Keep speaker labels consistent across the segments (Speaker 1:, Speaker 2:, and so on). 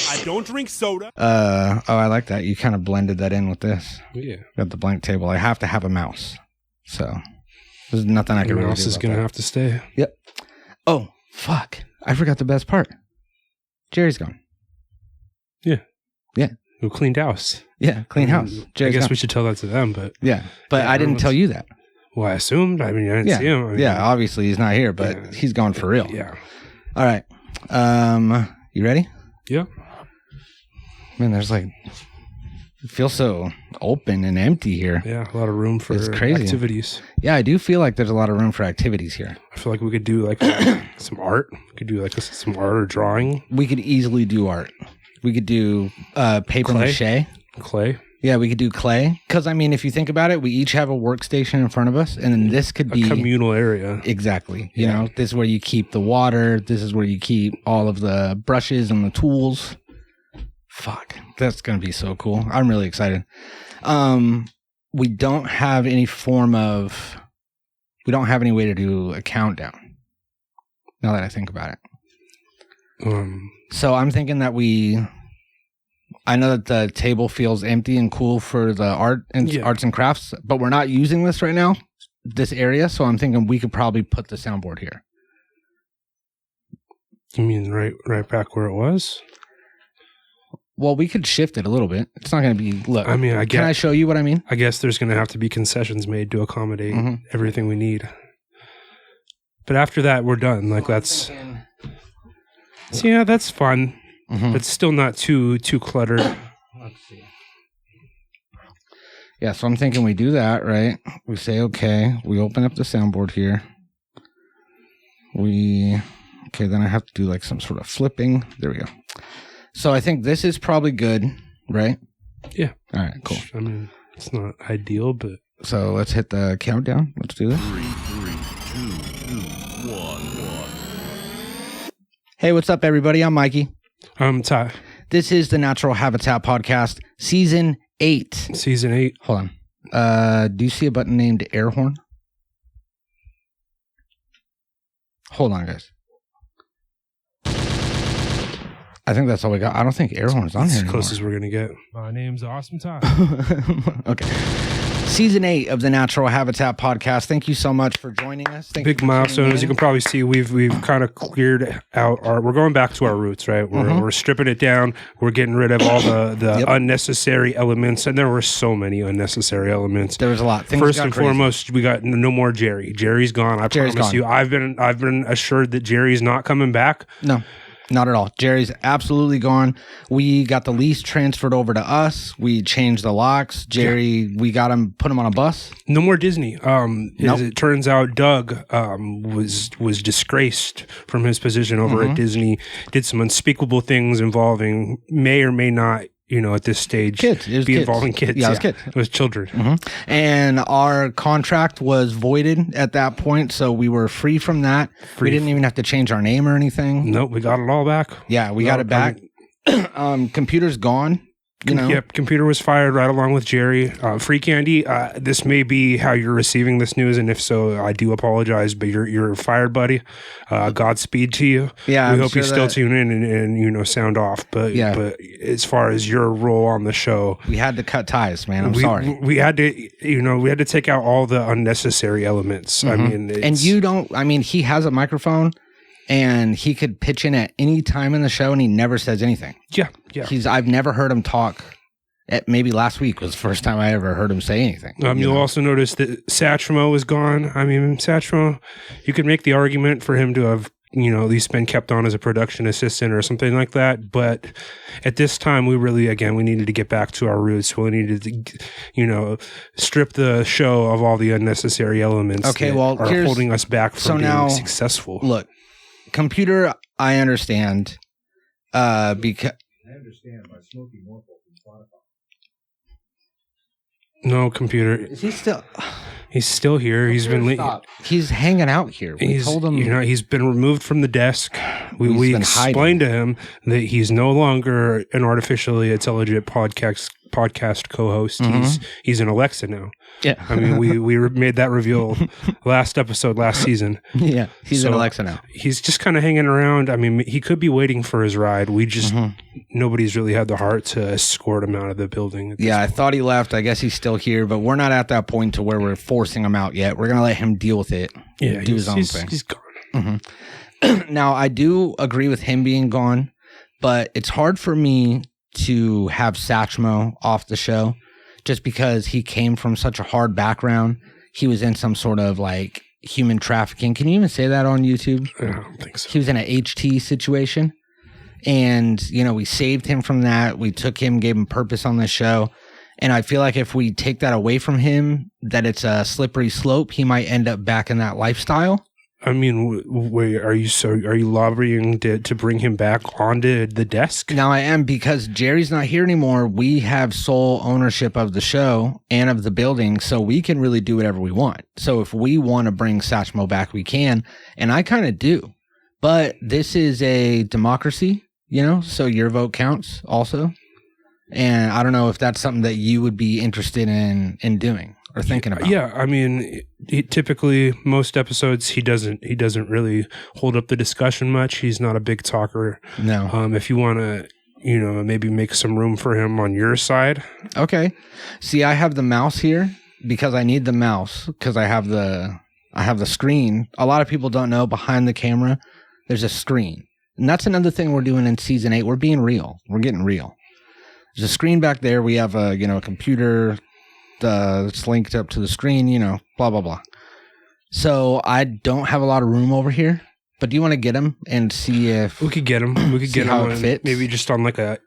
Speaker 1: I don't drink soda.
Speaker 2: I like that. You kind of blended that in with this.
Speaker 3: Yeah.
Speaker 2: Got the blank table. I have to have a mouse. So there's nothing I can really do.
Speaker 3: Mouse is going to have to stay.
Speaker 2: Yep. Oh, fuck. I forgot the best part. Jerry's gone.
Speaker 3: Yeah.
Speaker 2: Yeah.
Speaker 3: Who cleaned house.
Speaker 2: Yeah, clean house.
Speaker 3: Jerry's I guess we should tell that to them, but...
Speaker 2: Yeah, but I didn't tell you that.
Speaker 3: Well, I assumed. I mean, I didn't see him.
Speaker 2: Yeah, obviously he's not here, but he's gone for real.
Speaker 3: Yeah.
Speaker 2: All right. You ready?
Speaker 3: Yeah.
Speaker 2: Man, there's like... It feels so open and empty here.
Speaker 3: Yeah, a lot of room for activities.
Speaker 2: Yeah, I do feel like there's a lot of room for activities here.
Speaker 3: I feel like we could do like some art. We could do like some art or drawing.
Speaker 2: We could easily do art. We could do paper mache.
Speaker 3: Clay.
Speaker 2: Yeah, we could do clay. Because, I mean, if you think about it, we each have a workstation in front of us, and then this could be...
Speaker 3: a communal area.
Speaker 2: Exactly. You know, this is where you keep the water. This is where you keep all of the brushes and the tools. Fuck. That's going to be so cool. I'm really excited. We don't have any form of... We don't have any way to do a countdown. Now that I think about it. So I'm thinking that I know that the table feels empty and cool for the arts and crafts, but we're not using this right now, this area. So I'm thinking we could probably put the soundboard here.
Speaker 3: You mean right back where it was?
Speaker 2: Well, we could shift it a little bit. It's not going to be, look,
Speaker 3: I mean,
Speaker 2: can I show you what I mean?
Speaker 3: I guess there's going to have to be concessions made to accommodate everything we need. But after that, we're done. Like that's... So yeah, that's fun. But still not too cluttered.
Speaker 2: Let's see. Yeah, so I'm thinking we do that, right? We say, okay, we open up the soundboard here. Okay, then I have to do like some sort of flipping. There we go. So I think this is probably good, right?
Speaker 3: Yeah.
Speaker 2: All right, cool.
Speaker 3: I mean, it's not ideal, but...
Speaker 2: So let's hit the countdown. Let's do this.
Speaker 1: 3, 2, 1.
Speaker 2: Hey, what's up, everybody? I'm Mikey.
Speaker 3: I'm Ty.
Speaker 2: This is the Natural Habitat Podcast, Season 8.
Speaker 3: Season 8.
Speaker 2: Hold on. Do you see a button named Air Horn? Hold on, guys. I think that's all we got. I don't think Air Horn's on here anymore.
Speaker 3: As close as we're going to get. My name's Awesome Ty.
Speaker 2: Okay. Season 8 of the Natural Habitat Podcast. Thank you so much for joining us.
Speaker 3: Big milestone. As you can probably see, we've kind of cleared out we're going back to our roots, right? We're stripping it down. We're getting rid of all the unnecessary elements. And there were so many unnecessary elements.
Speaker 2: There was a lot.
Speaker 3: First and foremost, we got no more Jerry. Jerry's gone. I promise you. I've been assured that Jerry's not coming back.
Speaker 2: No. Not at all. Jerry's absolutely gone. We got the lease transferred over to us. We changed the locks. Jerry, we got him, put him on a bus.
Speaker 3: No more Disney. As it turns out, Doug was disgraced from his position over at Disney. Did some unspeakable things involving may or may not, at this stage, involving kids.
Speaker 2: Yeah, it was kids.
Speaker 3: It was children.
Speaker 2: And our contract was voided at that point, so we were free from that. We didn't even have to change our name or anything.
Speaker 3: Nope, we got it all back.
Speaker 2: Yeah, we got it back. Computer's gone.
Speaker 3: Yep, computer was fired right along with Jerry. Free Candy, this may be how you're receiving this news, and if so, I do apologize, but you're fired, buddy. Godspeed to you.
Speaker 2: Yeah,
Speaker 3: we hope you still tune in and sound off. But as far as your role on the show,
Speaker 2: we had to cut ties, man. I'm sorry.
Speaker 3: We had to take out all the unnecessary elements. I mean, he has a microphone. And he could pitch in at any time in the show, and he never says anything. Yeah. I've never heard him talk. Maybe last week was the first time I ever heard him say anything. You'll also notice that Satchmo is gone. I mean, Satchmo, you could make the argument for him to have, at least been kept on as a production assistant or something like that. But at this time, we needed to get back to our roots. We needed to, strip the show of all the unnecessary elements that are holding us back from being successful.
Speaker 2: Look. Computer, I understand. Because
Speaker 4: I understand by smoking more from Spotify.
Speaker 3: No, computer.
Speaker 2: Is he still?
Speaker 3: He's still here. He's been.
Speaker 2: He's hanging out here. We told him.
Speaker 3: He's been removed from the desk. We explained to him that he's no longer an artificially intelligent podcast podcast co-host. He's an Alexa now.
Speaker 2: Yeah.
Speaker 3: I mean, we made that reveal last season.
Speaker 2: Yeah, he's an Alexa now.
Speaker 3: He's just kind of hanging around. I mean, he could be waiting for his ride. We just nobody's really had the heart to escort him out of the building.
Speaker 2: Yeah, I thought he left. I guess he's still here, but we're not at that point to where we're forcing him out yet. We're gonna let him deal with it.
Speaker 3: Yeah,
Speaker 2: do his own thing.
Speaker 3: He's gone.
Speaker 2: Now, I do agree with him being gone, but it's hard for me to have Satchmo off the show just because he came from such a hard background. He was in some sort of like human trafficking. Can you even say that on YouTube?
Speaker 3: I don't think so.
Speaker 2: He was in an HT situation, and we saved him from that. We took him, gave him purpose on the show. And I feel like if we take that away from him, that it's a slippery slope. He might end up back in that lifestyle.
Speaker 3: I mean, wait, are you lobbying to bring him back onto the desk?
Speaker 2: Now I am, because Jerry's not here anymore. We have sole ownership of the show and of the building, so we can really do whatever we want. So if we want to bring Satchmo back, we can, and I kind of do. But this is a democracy, so your vote counts also. And I don't know if that's something that you would be interested in doing or thinking about.
Speaker 3: Yeah, I mean, typically most episodes he doesn't really hold up the discussion much. He's not a big talker.
Speaker 2: No.
Speaker 3: If you want to, maybe make some room for him on your side.
Speaker 2: Okay. See, I have the mouse here because I need the mouse because I have the screen. A lot of people don't know behind the camera there's a screen. And that's another thing we're doing in season 8. We're being real. We're getting real. There's a screen back there. We have a computer it's linked up to the screen, blah, blah, blah. So I don't have a lot of room over here, but do you want to get him and see if
Speaker 3: we could get him? We could get him
Speaker 2: how it fits?
Speaker 3: Maybe just on like a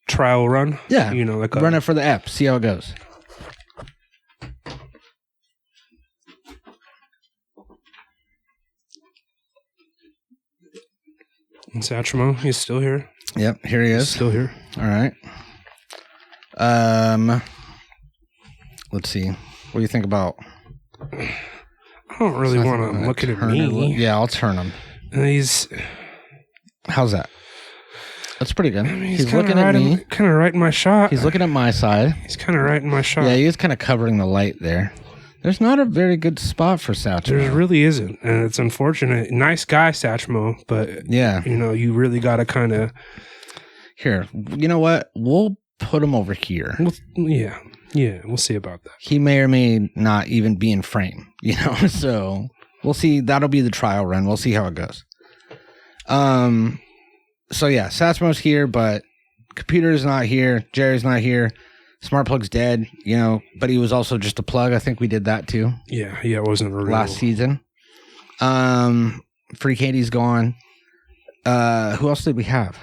Speaker 3: trial run.
Speaker 2: Yeah.
Speaker 3: Like
Speaker 2: run it for the app. See how it goes.
Speaker 3: And Satchmo, he's still here.
Speaker 2: Yep, here he is.
Speaker 3: He's still here.
Speaker 2: All right. Let's see. What do you think about?
Speaker 3: I don't really want him looking at me.
Speaker 2: Yeah, I'll turn him.
Speaker 3: And
Speaker 2: how's that? That's pretty good.
Speaker 3: I mean,
Speaker 2: he's looking at me.
Speaker 3: Kind of right in my shot.
Speaker 2: He's looking at my side.
Speaker 3: He's kind of right in my shot.
Speaker 2: Yeah, he is kind of covering the light there. There's not a very good spot for Satchmo.
Speaker 3: There really isn't, and it's unfortunate. Nice guy, Satchmo, but
Speaker 2: yeah,
Speaker 3: you really got to kind of.
Speaker 2: Here, you know what? We'll put him over here.
Speaker 3: Yeah, we'll see about that.
Speaker 2: He may or may not even be in frame, so we'll see. That'll be the trial run. We'll see how it goes. So yeah, Satchmo's here, but computer's not here. Jerry's not here. Smart Plug's dead, but he was also just a plug. I think we did that too.
Speaker 3: Yeah, it wasn't a real...
Speaker 2: last season. Free Katie's gone. Who else did we have?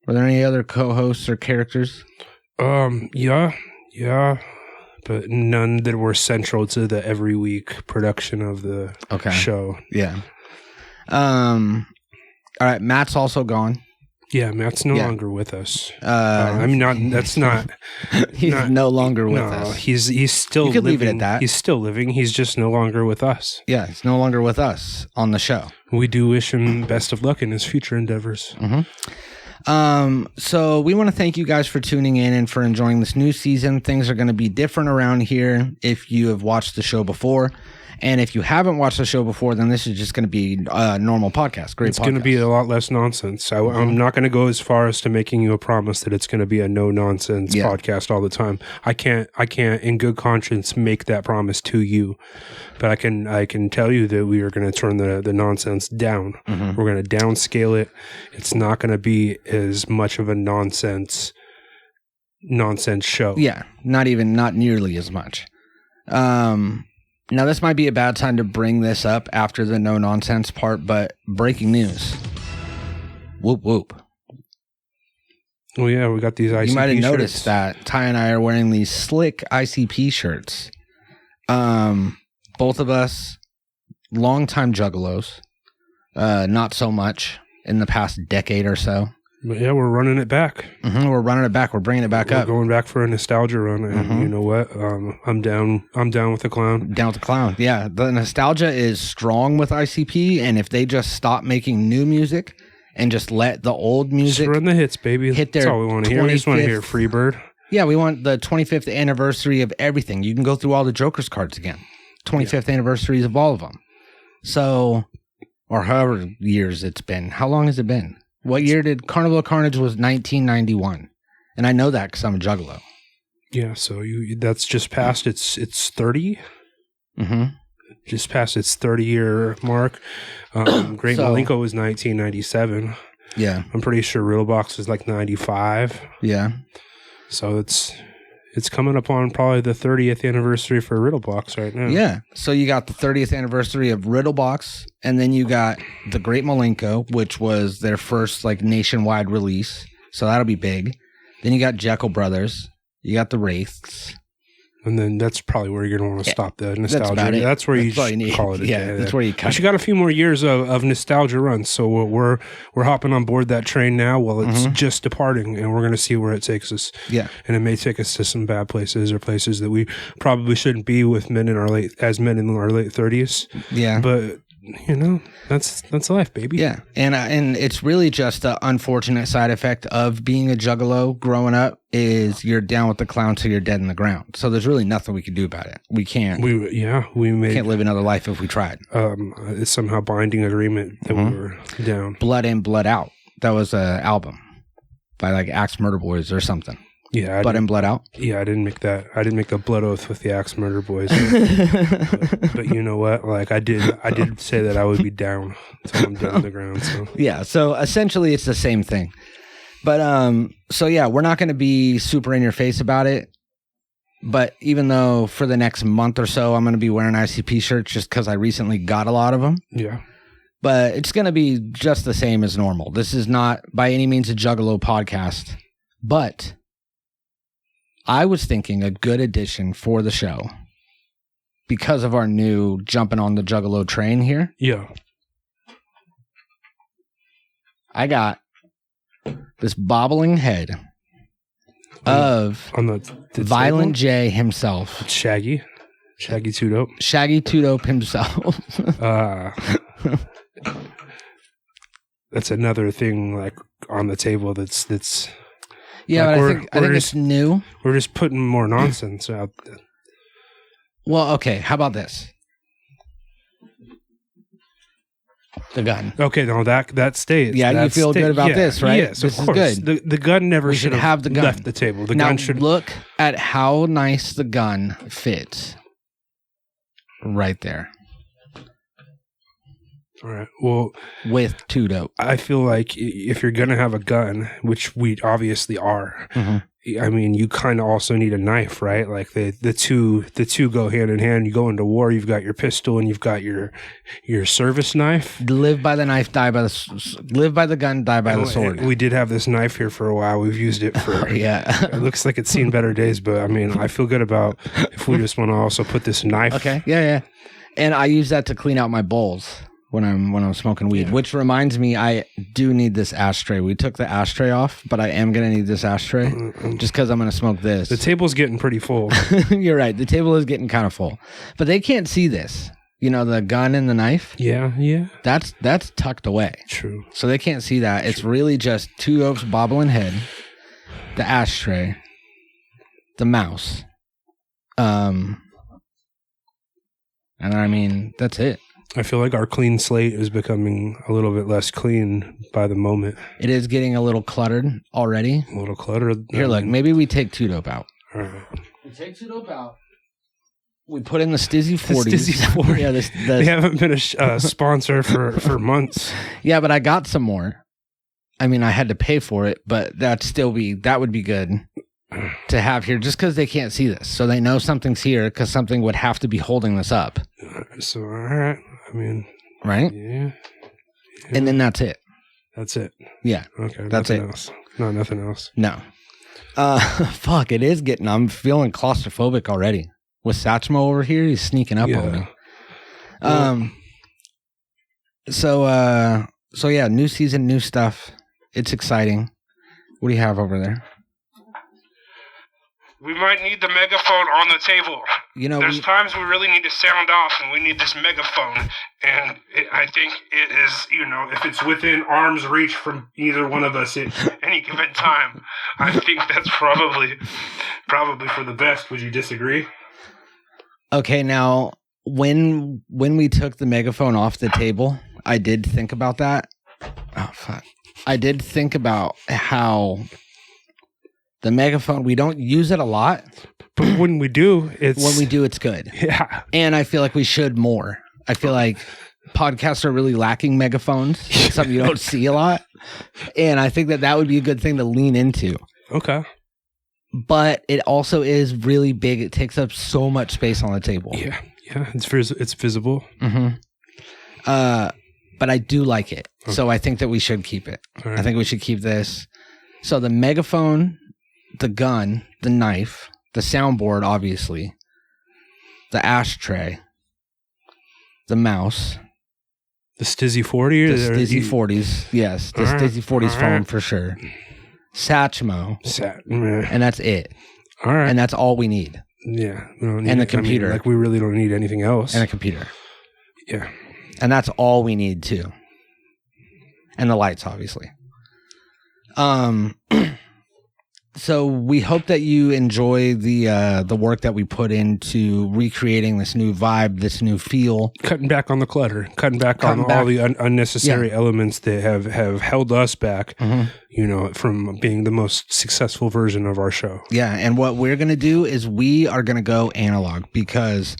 Speaker 2: Were there any other co-hosts or characters?
Speaker 3: Yeah, but none that were central to the every week production of the show.
Speaker 2: Yeah. All right, Matt's also gone.
Speaker 3: Yeah, Matt's no longer with us. That's not.
Speaker 2: He's no longer with us.
Speaker 3: He's still.
Speaker 2: You could
Speaker 3: living.
Speaker 2: Leave it at that.
Speaker 3: He's still living. He's just no longer with us.
Speaker 2: Yeah, he's no longer with us on the show.
Speaker 3: We do wish him best of luck in his future endeavors.
Speaker 2: So we want to thank you guys for tuning in and for enjoying this new season. Things are going to be different around here if you have watched the show before. And if you haven't watched the show before, then this is just going to be a normal podcast.
Speaker 3: It's going to be a lot less nonsense. I'm not going to go as far as to making you a promise that it's going to be a no nonsense podcast all the time. I can't in good conscience make that promise to you, but I can tell you that we are going to turn the nonsense down. We're going to downscale it. It's not going to be as much of a nonsense show.
Speaker 2: Yeah, not nearly as much. Now, this might be a bad time to bring this up after the no-nonsense part, but breaking news. Whoop, whoop.
Speaker 3: Oh, yeah, we got these ICP shirts.
Speaker 2: You might have noticed that Ty and I are wearing these slick ICP shirts. Both of us, longtime juggalos. Not so much in the past decade or so.
Speaker 3: But yeah, we're running it back.
Speaker 2: We're running it back. We're bringing it back up.
Speaker 3: We're going back for a nostalgia run. And you know what? I'm down with the clown.
Speaker 2: Down with the clown. Yeah. The nostalgia is strong with ICP. And if they just stop making new music and just let the old music
Speaker 3: just run the hits, baby.
Speaker 2: Hit
Speaker 3: That's all we want to hear. We just want to hear Freebird.
Speaker 2: Yeah, we want the 25th anniversary of everything. You can go through all the Joker's cards again. 25th anniversaries of all of them. So, or however years it's been. How long has it been? What year did Carnival of Carnage was 1991. And I know that because I'm a juggalo.
Speaker 3: Yeah, so that's just past its 30.
Speaker 2: Mm-hmm.
Speaker 3: Just past its 30-year mark. Great Malenko was 1997.
Speaker 2: Yeah.
Speaker 3: I'm pretty sure Real Box is like 95.
Speaker 2: Yeah.
Speaker 3: So it's coming up on probably the 30th anniversary for Riddlebox right now.
Speaker 2: Yeah. So you got the 30th anniversary of Riddlebox, and then you got the Great Malenko, which was their first like nationwide release. So that'll be big. Then you got Jekyll Brothers. You got the Wraiths.
Speaker 3: And then that's probably where you're going to want to stop the nostalgia.
Speaker 2: That's about it.
Speaker 3: That's where you call it a
Speaker 2: day. That's where you cut.
Speaker 3: But you got a few more years of nostalgia runs, so we're hopping on board that train now. Well, it's just departing, and we're going to see where it takes us.
Speaker 2: Yeah,
Speaker 3: and it may take us to some bad places or places that we probably shouldn't be with men in our late 30s.
Speaker 2: Yeah,
Speaker 3: but that's life, baby.
Speaker 2: Yeah, and it's really just an unfortunate side effect of being a juggalo growing up is you're down with the clown till you're dead in the ground. So there's really nothing we can do about it. We can't. We can't live another life if we tried.
Speaker 3: It's somehow binding agreement that we were down.
Speaker 2: Blood In, Blood Out. That was an album by like Axe Murder Boys or something.
Speaker 3: Yeah,
Speaker 2: Blood In, Blood Out.
Speaker 3: Yeah, I didn't make that. I didn't make the blood oath with the Axe Murder Boys. but you know what? Like I did say that I would be down until I'm down on the ground. So
Speaker 2: yeah. So essentially, it's the same thing. But so yeah, we're not going to be super in your face about it. But even though for the next month or so, I'm going to be wearing ICP shirts just because I recently got a lot of them.
Speaker 3: Yeah.
Speaker 2: But it's going to be just the same as normal. This is not by any means a Juggalo podcast, but I was thinking a good addition for the show because of our new jumping on the Juggalo train here.
Speaker 3: Yeah.
Speaker 2: I got this bobbling head of
Speaker 3: on the
Speaker 2: Violent J himself.
Speaker 3: It's Shaggy Two Dope.
Speaker 2: Shaggy Two Dope himself.
Speaker 3: That's another thing like on the table that's
Speaker 2: yeah,
Speaker 3: like
Speaker 2: but I think it's new.
Speaker 3: We're just putting more nonsense out there.
Speaker 2: Well, okay, how about this? The gun.
Speaker 3: Okay, no, that stays.
Speaker 2: Yeah, you feel good about this, right?
Speaker 3: Yes,
Speaker 2: this
Speaker 3: of course.
Speaker 2: Is good.
Speaker 3: The gun never should
Speaker 2: have the gun.
Speaker 3: left the table. The
Speaker 2: now,
Speaker 3: gun should
Speaker 2: look at how nice the gun fits. Right there.
Speaker 3: All right. Well,
Speaker 2: with Two Dope,
Speaker 3: I feel like if you're gonna have a gun, which we obviously are, I mean, you kind of also need a knife, right? Like the two go hand in hand. You go into war, you've got your pistol and you've got your service knife.
Speaker 2: Live by the knife, die by live by the gun, die by the sword.
Speaker 3: We did have this knife here for a while. We've used it for
Speaker 2: yeah.
Speaker 3: It looks like it's seen better days, but I mean, I feel good about if we just want to also put this knife.
Speaker 2: Okay. Yeah. And I use that to clean out my bowls when I'm smoking weed, which reminds me, I do need this ashtray. We took the ashtray off, but I am going to need this ashtray just because I'm going to smoke this.
Speaker 3: The table's getting pretty full.
Speaker 2: You're right. The table is getting kind of full, but they can't see this. You know, the gun and the knife.
Speaker 3: Yeah.
Speaker 2: That's tucked away.
Speaker 3: True.
Speaker 2: So they can't see that. It's really just Two Dope's bobbling head, the ashtray, the mouse. And I mean, that's it.
Speaker 3: I feel like our clean slate is becoming a little bit less clean by the moment.
Speaker 2: It is getting a little cluttered already.
Speaker 3: A little cluttered.
Speaker 2: Here, look, maybe we take Two Dope out.
Speaker 3: All right.
Speaker 2: We take Two Dope out. We put in the Stizzy 40s.
Speaker 3: Yeah, they haven't been a sponsor for months.
Speaker 2: Yeah, but I got some more. I mean, I had to pay for it, but that would be good to have here just because they can't see this. So they know something's here because something would have to be holding this up.
Speaker 3: So, all right. I mean,
Speaker 2: right?
Speaker 3: Yeah.
Speaker 2: And then that's it.
Speaker 3: That's it.
Speaker 2: Yeah.
Speaker 3: Okay.
Speaker 2: That's it.
Speaker 3: Else. No, nothing else.
Speaker 2: No. Fuck, it is I'm feeling claustrophobic already. With Satchmo over here, he's sneaking up on me. So yeah, new season, new stuff. It's exciting. What do you have over there?
Speaker 3: We might need the megaphone on the table. there's times we really need to sound off and we need this megaphone. And I think it is, if it's within arm's reach from either one of us at any given time, I think that's probably for the best. Would you disagree?
Speaker 2: Okay, now, when we took the megaphone off the table, I did think about that. Oh, fuck. I did think about how the megaphone, we don't use it a lot.
Speaker 3: But when we do,
Speaker 2: it's good.
Speaker 3: Yeah.
Speaker 2: And I feel like we should more. I feel like podcasts are really lacking megaphones. It's something you don't see a lot. And I think that would be a good thing to lean into.
Speaker 3: Okay.
Speaker 2: But it also is really big. It takes up so much space on the table.
Speaker 3: Yeah. Yeah. It's visible.
Speaker 2: Mm-hmm. But I do like it. Okay. So I think that we should keep it. Right. I think we should keep this. So the megaphone, the gun, the knife, the soundboard, obviously, the ashtray, the mouse,
Speaker 3: the Stizzy 40,
Speaker 2: the Stizzy 40s, yes, the Stizzy 40s phone for sure, Satchmo, and that's it.
Speaker 3: All right,
Speaker 2: and that's all we need.
Speaker 3: Yeah, we don't need
Speaker 2: and the computer.
Speaker 3: We really don't need anything else.
Speaker 2: And a computer.
Speaker 3: Yeah,
Speaker 2: and that's all we need too. And the lights, obviously. So we hope that you enjoy the work that we put into recreating this new vibe, this new feel.
Speaker 3: Cutting back on the clutter, cutting back on all the unnecessary elements that have held us back, from being the most successful version of our show.
Speaker 2: Yeah, and what we're going to do is we are going to go analog because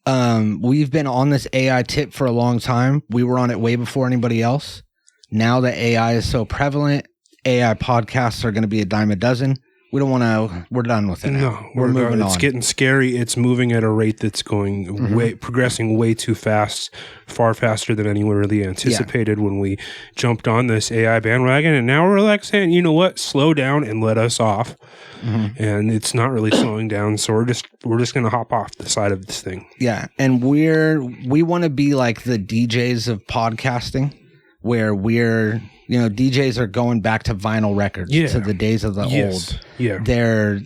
Speaker 2: we've been on this AI tip for a long time. We were on it way before anybody else. Now that AI is so prevalent, AI podcasts are going to be a dime a dozen. We don't want to. We're done with it.
Speaker 3: No, we're moving on. It's getting scary. It's moving at a rate that's going progressing way too fast, far faster than anyone really anticipated when we jumped on this AI bandwagon. And now we're like saying, you know what? Slow down and let us off. And it's not really slowing down. So we're just going to hop off the side of this thing.
Speaker 2: Yeah, and we want to be like the DJs of podcasting, where we're. DJs are going back to vinyl records, to the days of the old.
Speaker 3: Yeah.
Speaker 2: They're,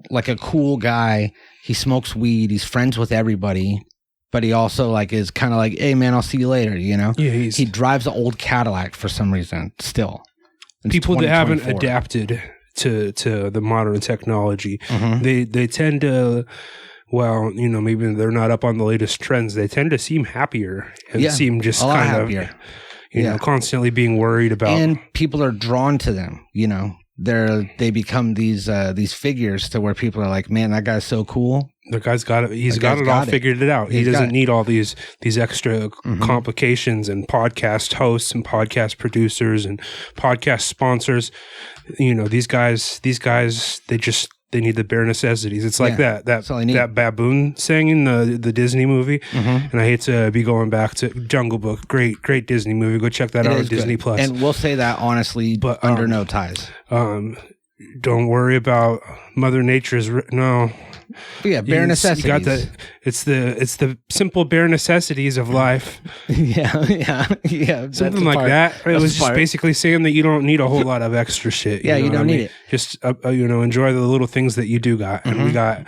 Speaker 2: like a cool guy. He smokes weed. He's friends with everybody. But he also is kind of like, hey, man, I'll see you later, Yeah, he drives an old Cadillac for some reason still. It's
Speaker 3: people that haven't adapted to the modern technology, they tend to... Well, maybe they're not up on the latest trends. They tend to seem happier and seem just kind of happier. Constantly being worried about,
Speaker 2: and people are drawn to them. They become these figures to where people are like, man, that guy's so cool.
Speaker 3: The guy's got it. He's got it all figured it out. He doesn't need all these extra complications and podcast hosts and podcast producers and podcast sponsors. These guys, they need the bare necessities. It's like that baboon sang in the Disney movie. And I hate to be going back to Jungle Book. Great Disney movie. Go check that out on Disney Plus.
Speaker 2: And we'll say that honestly, but under no ties.
Speaker 3: Don't worry about Mother Nature's no.
Speaker 2: But yeah, bare necessities.
Speaker 3: You got it's the simple bare necessities of life.
Speaker 2: yeah.
Speaker 3: Something like that. It was just basically saying that you don't need a whole lot of extra shit.
Speaker 2: You don't need it.
Speaker 3: Just enjoy the little things that you do got. And we got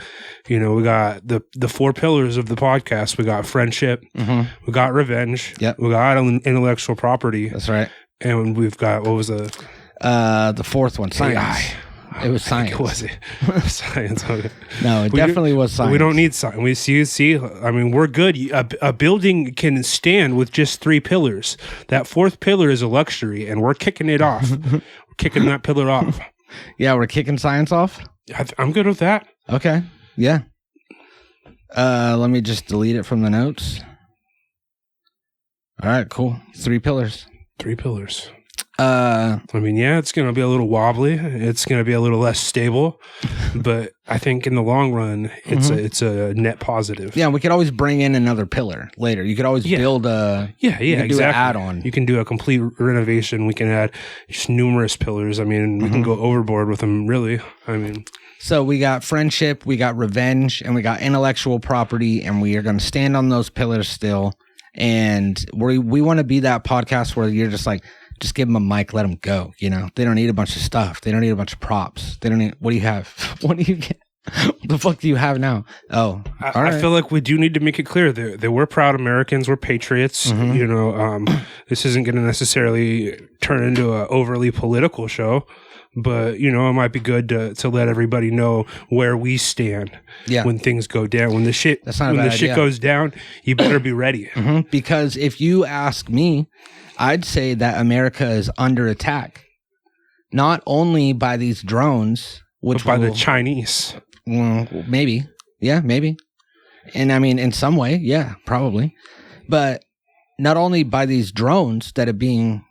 Speaker 3: the four pillars of the podcast. We got friendship. We got revenge.
Speaker 2: Yep.
Speaker 3: We got intellectual property.
Speaker 2: That's right.
Speaker 3: And we've got
Speaker 2: the fourth one, science.
Speaker 3: AI.
Speaker 2: It was science.
Speaker 3: Was it? Science.
Speaker 2: No, it definitely was science.
Speaker 3: We don't need science. We see. I mean, we're good. A building can stand with just 3 pillars. That fourth pillar is a luxury, and we're kicking it off. We're kicking that pillar off.
Speaker 2: Yeah, we're kicking science off?
Speaker 3: I'm good with that.
Speaker 2: Okay. Yeah. Let me just delete it from the notes. All right, cool. 3 pillars.
Speaker 3: 3 pillars. It's going to be a little wobbly. It's going to be a little less stable, but I think in the long run, it's a net positive.
Speaker 2: Yeah, we could always bring in another pillar later. You could always build a
Speaker 3: exactly.
Speaker 2: Do an add-on.
Speaker 3: You can do a complete renovation. We can add just numerous pillars. I mean, we can go overboard with them. Really.
Speaker 2: So we got friendship, we got revenge, and we got intellectual property, and we are going to stand on those pillars still. And we want to be that podcast where you're just like, just give them a mic, let them go. They don't need a bunch of stuff. They don't need a bunch of props. They don't need. What do you have? What do you get? What the fuck do you have now? Oh,
Speaker 3: I feel like we do need to make it clear that we're proud Americans, we're patriots.
Speaker 2: Mm-hmm.
Speaker 3: You know, this isn't going to necessarily turn into an overly political show, but you know, it might be good to let everybody know where we stand.
Speaker 2: Yeah.
Speaker 3: When things go down, when the shit goes down, you better be ready.
Speaker 2: Mm-hmm. Because if you ask me, I'd say that America is under attack, not only by these drones, which
Speaker 3: but by the Chinese.
Speaker 2: Maybe. Yeah, maybe. And I mean, in some way, yeah, probably. But not only by these drones that have been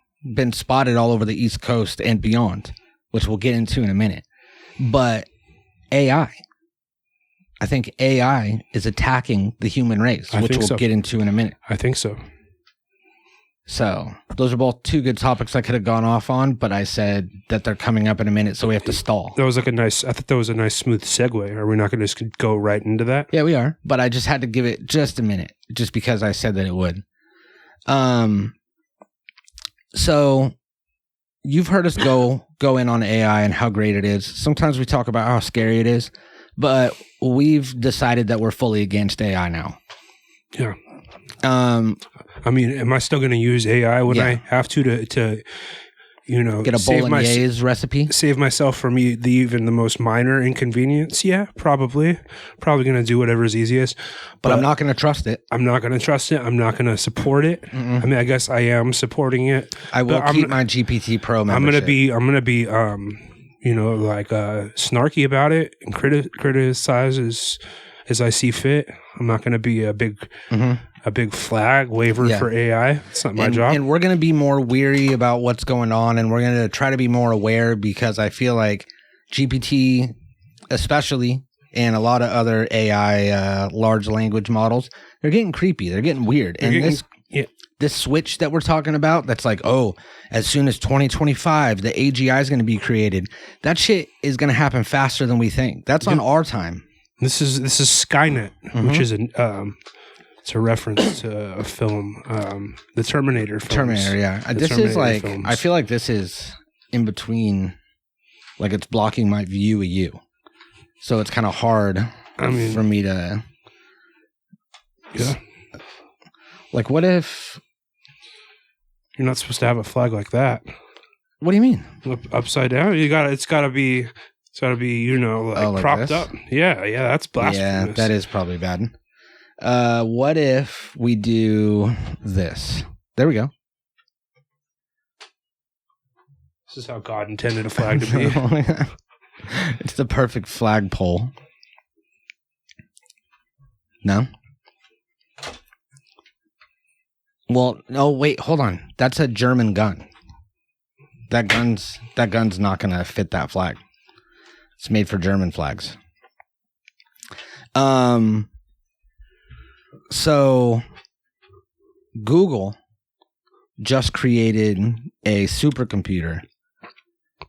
Speaker 2: spotted all over the East Coast and beyond, which we'll get into in a minute, but AI. I think AI is attacking the human race, which we'll get into in a minute.
Speaker 3: I think so.
Speaker 2: So those are both two good topics I could have gone off on, but I said that they're coming up in a minute, so we have to stall.
Speaker 3: That was like I thought that was a nice smooth segue. Are we not going to just go right into that?
Speaker 2: Yeah, we are. But I just had to give it just a minute, just because I said that it would. So you've heard us go in on AI and how great it is. Sometimes we talk about how scary it is, but we've decided that we're fully against AI now.
Speaker 3: Yeah. I mean, am I still going to use AI when I have to you know,
Speaker 2: get a bolognese recipe?
Speaker 3: Save myself from even the most minor inconvenience? Yeah, probably. Probably going to do whatever's easiest.
Speaker 2: But I'm not going to trust it.
Speaker 3: I'm not going to trust it. I'm not going to support it. I mean, I guess I am supporting it.
Speaker 2: I will keep my GPT Pro membership.
Speaker 3: I'm going to be, you know, like snarky about it and criticize as I see fit. I'm not going to be a big flag waver for AI. It's not my job.
Speaker 2: And we're going to be more weary about what's going on, and we're going to try to be more aware, because I feel like GPT, especially, and a lot of other AI large language models, they're getting creepy. They're getting weird. This switch that we're talking about, that's like, oh, as soon as 2025, the AGI is going to be created. That shit is going to happen faster than we think. That's on our time.
Speaker 3: This is Skynet, which is it's a reference to a film, the Terminator films.
Speaker 2: Terminator, yeah. This is like films. I feel like this is in between, like it's blocking my view of you, so it's kind of hard for me to.
Speaker 3: Yeah.
Speaker 2: Like, what if
Speaker 3: you're not supposed to have a flag like that?
Speaker 2: What do you mean?
Speaker 3: Upside down? It's got to be. It's got to be, you know, like propped up. Yeah, that's blasphemous. Yeah,
Speaker 2: that is probably bad. What if we do this? There we go.
Speaker 3: This is how God intended a flag to be.
Speaker 2: It's the perfect flagpole. No? Well, no, wait, hold on. That's a German gun. That gun's not going to fit that flag. It's made for German flags. So Google just created a supercomputer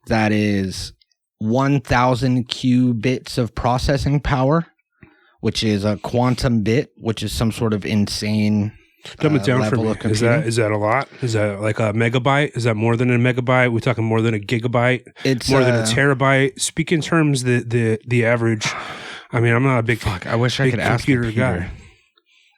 Speaker 2: that is 1,000 qubits of processing power, which is a quantum bit, which is some sort of insane
Speaker 3: dumb it down for me. Is that a lot? Is that like a megabyte? Is that more than a megabyte? We're talking more than a gigabyte? It's more than a terabyte. Speak in terms the average. I mean, I'm not a big
Speaker 2: I wish I could ask computer guy.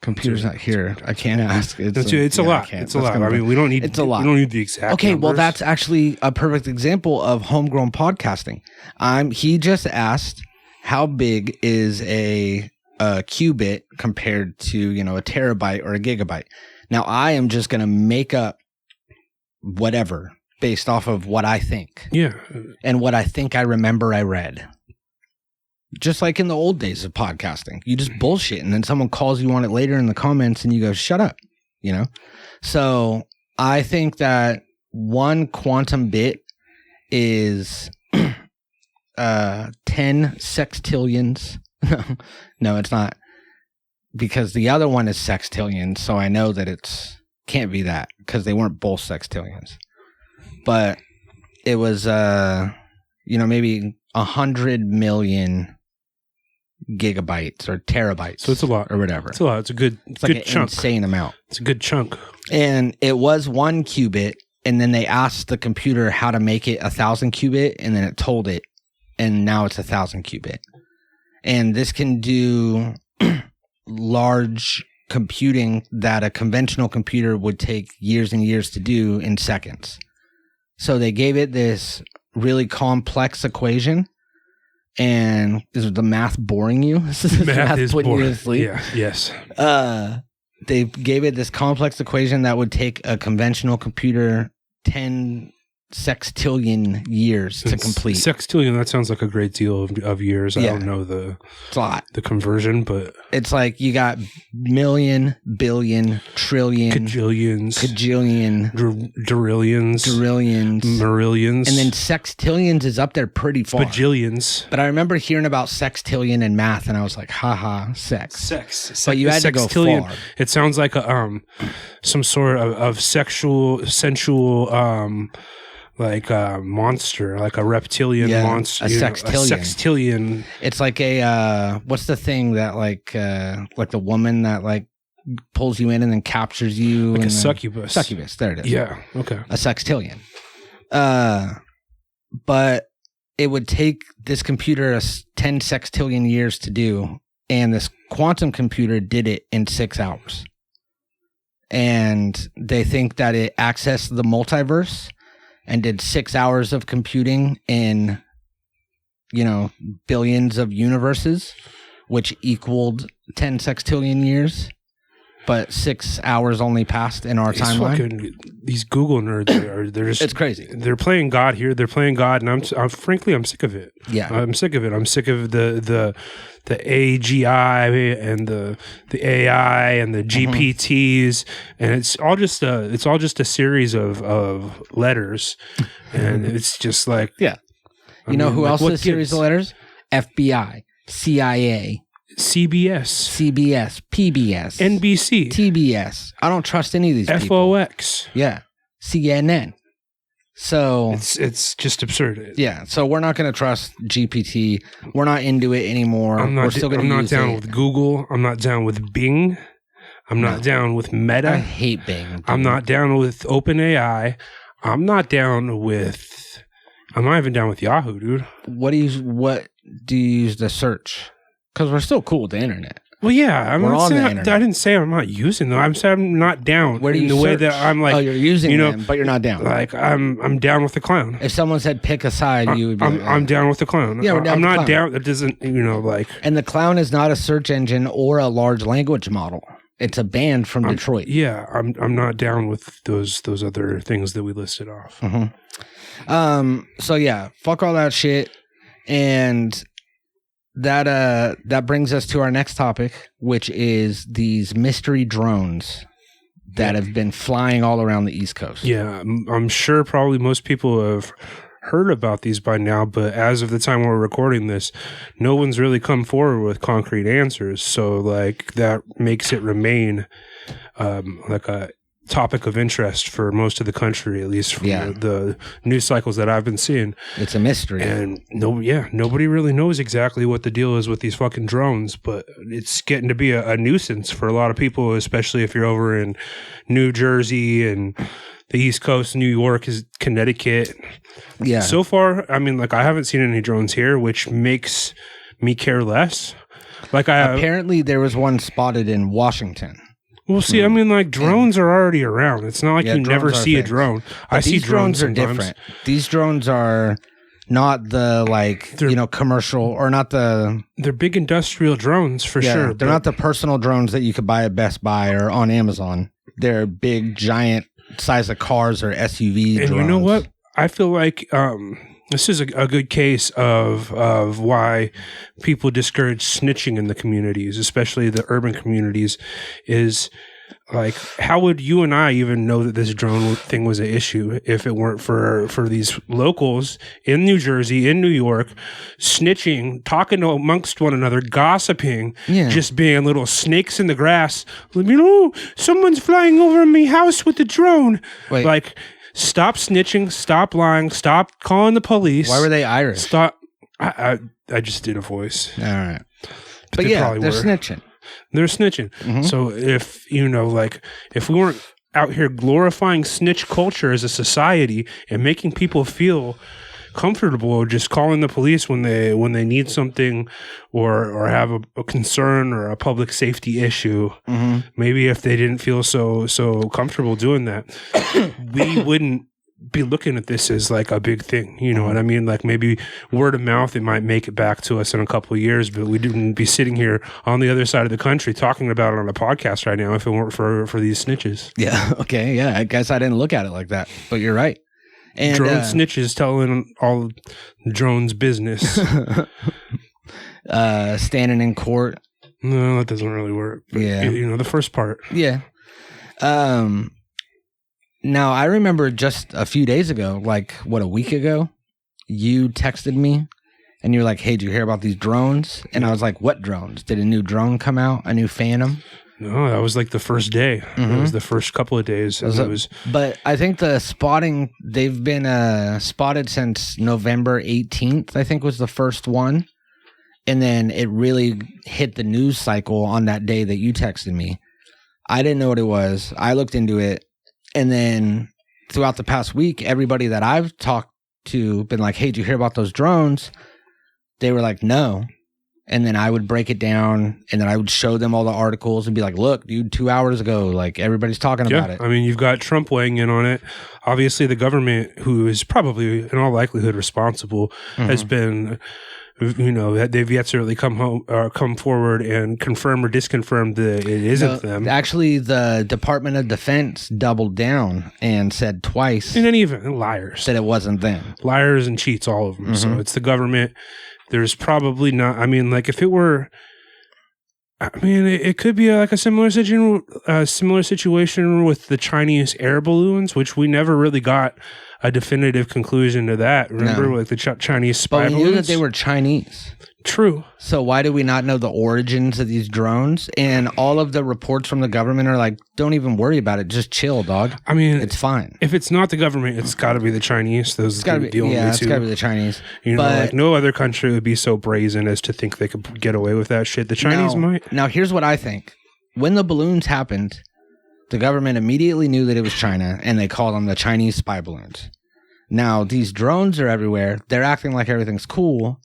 Speaker 2: Computer's not here. I can't ask.
Speaker 3: It's a lot. It's a lot. I mean, we don't need. It's a lot. We don't need the exact.
Speaker 2: Okay,
Speaker 3: numbers.
Speaker 2: Well, that's actually a perfect example of homegrown podcasting. He just asked, how big is a qubit compared to, you know, a terabyte or a gigabyte. Now I am just going to make up whatever based off of what I think.
Speaker 3: Yeah.
Speaker 2: And what I think I remember I read. Just like in the old days of podcasting. You just bullshit and then someone calls you on it later in the comments and you go, shut up, you know? So I think that one quantum bit is 10 sextillions. No, it's not, because the other one is sextillion, so I know that it's can't be that, because they weren't both sextillions. But it was, you know, maybe 100 million gigabytes or terabytes.
Speaker 3: So it's a lot,
Speaker 2: or whatever.
Speaker 3: It's a lot. It's a good. It's like
Speaker 2: an
Speaker 3: chunk.
Speaker 2: Insane amount.
Speaker 3: It's a good chunk.
Speaker 2: And it was 1 qubit, and then they asked the computer how to make it 1,000 qubit, and then it told it, and now it's 1,000 qubit. And this can do large computing that a conventional computer would take years and years to do in seconds. So they gave it this really complex equation. And is the math boring you?
Speaker 3: Math is
Speaker 2: putting
Speaker 3: boring.
Speaker 2: You to sleep?
Speaker 3: Yeah, yes.
Speaker 2: They gave it this complex equation that would take a conventional computer 10 sextillion years to complete.
Speaker 3: Sextillion, that sounds like a great deal of years.
Speaker 2: Yeah.
Speaker 3: I don't know the conversion, but
Speaker 2: it's like you got million, billion, trillion,
Speaker 3: cajillions,
Speaker 2: derillions,
Speaker 3: marillions,
Speaker 2: and then sextillions is up there pretty far.
Speaker 3: Bajillions.
Speaker 2: But I remember hearing about sextillion in math, and I was like, haha, sex. But you had to go far.
Speaker 3: It sounds like some sort of sensual like a monster, like a reptilian monster,
Speaker 2: a sextillion.
Speaker 3: A sextillion.
Speaker 2: It's like a what's the thing that like the woman that like pulls you in and then captures you,
Speaker 3: like
Speaker 2: and
Speaker 3: a succubus.
Speaker 2: Succubus, there it is.
Speaker 3: Yeah, okay.
Speaker 2: A sextillion. But it would take this computer 10 sextillion years to do, and this quantum computer did it in 6 hours. And they think that it accessed the multiverse and did 6 hours of computing in, billions of universes, which equaled 10 sextillion years. But 6 hours only passed in our timeline.
Speaker 3: These Google nerds they're just,
Speaker 2: it's crazy.
Speaker 3: They're playing God here. They're playing God, and I'm frankly I'm sick of it.
Speaker 2: Yeah,
Speaker 3: I'm sick of it. I'm sick of the AGI and the AI and the GPTs, and it's all just a series of letters, and it's just like
Speaker 2: who else is a series of letters? FBI, CIA.
Speaker 3: CBS,
Speaker 2: PBS,
Speaker 3: NBC,
Speaker 2: TBS. I don't trust any of these people.
Speaker 3: FOX.
Speaker 2: Yeah. CNN. So
Speaker 3: it's just absurd.
Speaker 2: Yeah. So we're not going to trust GPT. We're not into it anymore.
Speaker 3: I'm not down with Google. I'm not down with Bing. I'm not down with Meta.
Speaker 2: I hate Bing. Dude.
Speaker 3: I'm not down with OpenAI. I'm not even down with Yahoo, dude.
Speaker 2: What do you use to search? Because we're still cool with the internet.
Speaker 3: Well, yeah,
Speaker 2: we're on the internet.
Speaker 3: I didn't say I'm not using them. I'm saying I'm not down.
Speaker 2: Where do you
Speaker 3: the
Speaker 2: search?
Speaker 3: Way that I'm like,
Speaker 2: you're using them, but you're not down.
Speaker 3: Like I'm down with the clown.
Speaker 2: If someone said pick a side, you would be.
Speaker 3: I'm down with the clown.
Speaker 2: Yeah, we're down.
Speaker 3: I'm
Speaker 2: with
Speaker 3: not
Speaker 2: the clown.
Speaker 3: down. That doesn't like.
Speaker 2: And the clown is not a search engine or a large language model. It's a band from Detroit.
Speaker 3: Yeah, I'm not down with those other things that we listed off.
Speaker 2: Mm-hmm. So yeah, fuck all that shit, and that brings us to our next topic, which is these mystery drones that have been flying all around the East Coast.
Speaker 3: Yeah, I'm sure probably most people have heard about these by now, but as of the time we're recording this, no one's really come forward with concrete answers. So like that makes it remain like a topic of interest for most of the country, at least from the news cycles that I've been seeing.
Speaker 2: It's a mystery.
Speaker 3: And nobody really knows exactly what the deal is with these fucking drones, but it's getting to be a nuisance for a lot of people, especially if you're over in New Jersey and the East Coast, New York, Connecticut.
Speaker 2: Yeah.
Speaker 3: So far, I mean, like I haven't seen any drones here, which makes me care less.
Speaker 2: Apparently there was one spotted in Washington.
Speaker 3: Well, see, I mean, like drones are already around. It's not like you never see a drone.
Speaker 2: But
Speaker 3: I see drones
Speaker 2: are different. These drones are not the commercial or not the.
Speaker 3: They're big industrial drones for sure.
Speaker 2: They're not the personal drones that you could buy at Best Buy or on Amazon. They're big, giant, size of cars or SUV drones.
Speaker 3: And you know what? I feel like this is a good case of why people discourage snitching in the communities, especially the urban communities, is like, how would you and I even know that this drone thing was an issue if it weren't for these locals in New Jersey, in New York, snitching, talking amongst one another, gossiping, just being little snakes in the grass. Someone's flying over my house with a drone.
Speaker 2: Wait.
Speaker 3: Like, stop snitching, stop lying, stop calling the police.
Speaker 2: Why were they Irish?
Speaker 3: Stop. I just did a voice.
Speaker 2: All right. But they're snitching.
Speaker 3: They're snitching. Mm-hmm. So if if we weren't out here glorifying snitch culture as a society and making people feel comfortable just calling the police when they need something or have a concern or a public safety issue. Mm-hmm. Maybe if they didn't feel so comfortable doing that, we wouldn't be looking at this as like a big thing. You know what I mean? Like maybe word of mouth, it might make it back to us in a couple of years, but we wouldn't be sitting here on the other side of the country talking about it on a podcast right now if it weren't for these snitches.
Speaker 2: Yeah. Okay. Yeah. I guess I didn't look at it like that, but you're right. And
Speaker 3: drone snitches telling all drones business.
Speaker 2: Standing in court.
Speaker 3: No, that doesn't really work. But,
Speaker 2: yeah.
Speaker 3: You know, the first part.
Speaker 2: Yeah. Now, I remember just a few days ago, like, a week ago, you texted me, and you were like, hey, did you hear about these drones? And I was like, what drones? Did a new drone come out? A new Phantom?
Speaker 3: No, that was like the first day.
Speaker 2: Mm-hmm.
Speaker 3: It was the first couple of days.
Speaker 2: But I think the spotting, they've been spotted since November 18th, I think was the first one. And then it really hit the news cycle on that day that you texted me. I didn't know what it was. I looked into it. And then throughout the past week, everybody that I've talked to been like, hey, did you hear about those drones? They were like, no. And then I would break it down, and then I would show them all the articles and be like, look, dude, 2 hours ago, like everybody's talking about it.
Speaker 3: I mean, you've got Trump weighing in on it. Obviously, the government, who is probably in all likelihood responsible, has been, you know, they've yet to really come forward and confirm or disconfirm that it isn't them.
Speaker 2: Actually, the Department of Defense doubled down and said twice.
Speaker 3: In any event, liars.
Speaker 2: That it wasn't them.
Speaker 3: Liars and cheats, all of them. So it's the government. There's probably not, I mean, like if it were, I mean, it could be like a similar situation with the Chinese air balloons, which we never really got a definitive conclusion to that. Remember, like the Chinese spy balloons?
Speaker 2: But we knew that they were Chinese.
Speaker 3: True.
Speaker 2: So why do we not know the origins of these drones? And all of the reports from the government are like, don't even worry about it. Just chill, dog.
Speaker 3: I mean,
Speaker 2: it's fine.
Speaker 3: If it's not the government, it's got to be the Chinese. Those got to be the only two.
Speaker 2: It's got to be the Chinese.
Speaker 3: You know, like no other country would be so brazen as to think they could get away with that shit. The Chinese might.
Speaker 2: Now, here's what I think. When the balloons happened, the government immediately knew that it was China, and they called them the Chinese spy balloons. Now, these drones are everywhere. They're acting like everything's cool.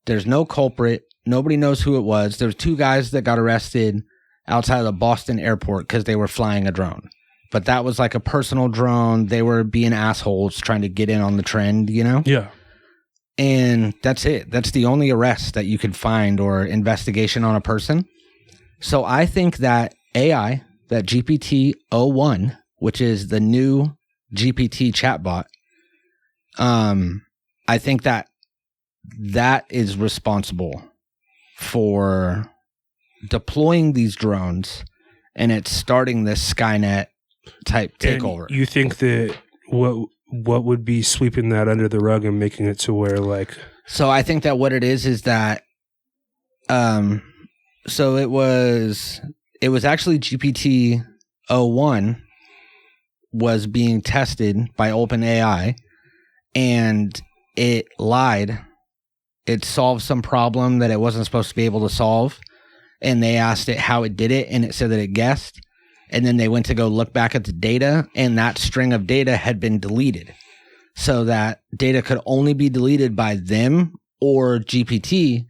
Speaker 2: There's no culprit. Nobody knows who it was. There's 2 guys that got arrested outside of the Boston airport because they were flying a drone. But that was like a personal drone. They were being assholes trying to get in on the trend, you know?
Speaker 3: Yeah.
Speaker 2: And that's it. That's the only arrest that you could find or investigation on a person. So I think that AI, that GPT-01, which is the new GPT chatbot, I think that is responsible for deploying these drones, and it's starting this Skynet type takeover.
Speaker 3: And you think that what would be sweeping that under the rug and making it to where like?
Speaker 2: So I think that what it is that, so it was actually GPT-01 was being tested by OpenAI, and it lied. It solved some problem that it wasn't supposed to be able to solve. And they asked it how it did it, and it said that it guessed. And then they went to go look back at the data, and that string of data had been deleted. So that data could only be deleted by them or GPT.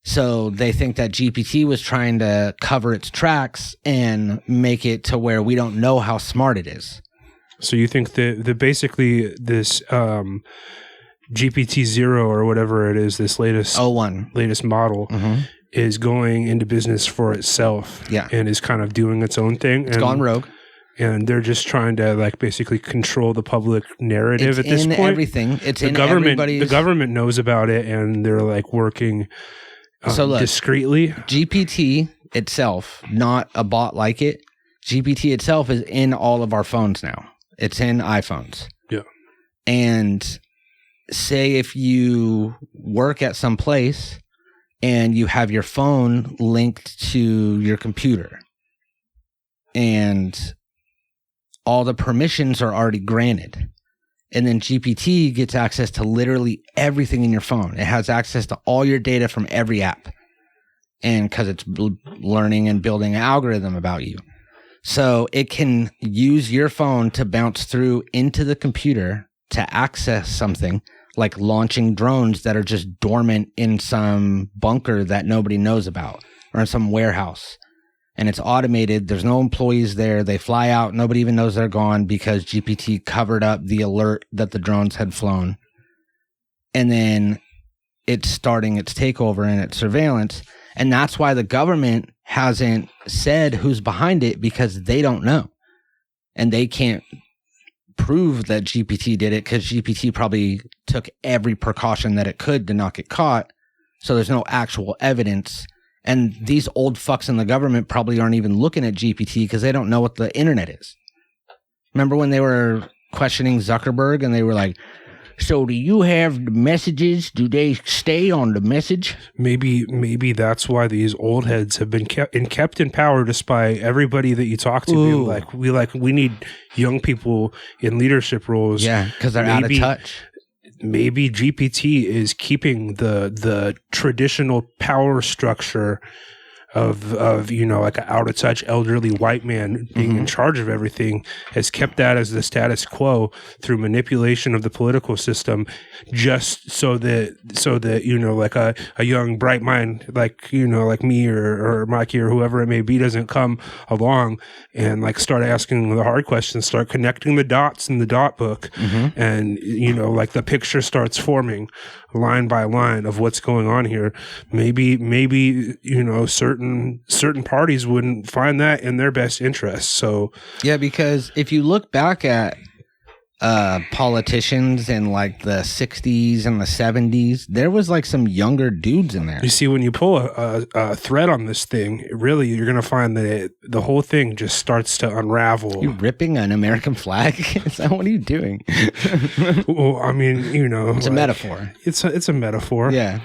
Speaker 2: So they think that GPT was trying to cover its tracks and make it to where we don't know how smart it is.
Speaker 3: So you think that basically this GPT-0 or whatever it is, this latest model is going into business for itself, and is kind of doing its own thing.
Speaker 2: It's gone rogue,
Speaker 3: and they're just trying to like basically control the public narrative at this point.
Speaker 2: Everything. It's in everybody's.
Speaker 3: The government knows about it, and they're like working discreetly.
Speaker 2: GPT itself, not a bot like it. GPT itself is in all of our phones now. It's in iPhones.
Speaker 3: Yeah,
Speaker 2: and say if you work at some place and you have your phone linked to your computer and all the permissions are already granted, and then GPT gets access to literally everything in your phone. It has access to all your data from every app, and because it's learning and building an algorithm about you. So it can use your phone to bounce through into the computer to access something like launching drones that are just dormant in some bunker that nobody knows about or in some warehouse. And it's automated. There's no employees there. They fly out. Nobody even knows they're gone because GPT covered up the alert that the drones had flown. And then it's starting its takeover and its surveillance. And that's why the government hasn't said who's behind it, because they don't know. And they can't prove that GPT did it because GPT probably took every precaution that it could to not get caught. So there's no actual evidence. And these old fucks in the government probably aren't even looking at GPT because they don't know what the internet is. Remember when they were questioning Zuckerberg and they were like, so do you have the messages? Do they stay on the message?
Speaker 3: Maybe that's why these old heads have been kept in power, despite everybody that you talk to being like, we need young people in leadership roles.
Speaker 2: Yeah, because they're out of touch.
Speaker 3: Maybe GPT is keeping the traditional power structure of you know, like an out of touch elderly white man being in charge of everything, has kept that as the status quo through manipulation of the political system, just so that you know, like a young bright mind like, you know, like me or Mikey or whoever it may be doesn't come along and like start asking the hard questions, start connecting the dots in the dot book, and you know, like the picture starts forming line by line of what's going on here. Maybe you know, certain parties wouldn't find that in their best interest. So
Speaker 2: yeah, because if you look back at politicians in like the 60s and the 70s, there was like some younger dudes in there.
Speaker 3: You see, when you pull a thread on this thing, really you're gonna find that the whole thing just starts to unravel.
Speaker 2: You ripping an American flag? Is that, what are you doing?
Speaker 3: Well, I mean, you know,
Speaker 2: it's like, a metaphor.
Speaker 3: It's a metaphor.
Speaker 2: Yeah.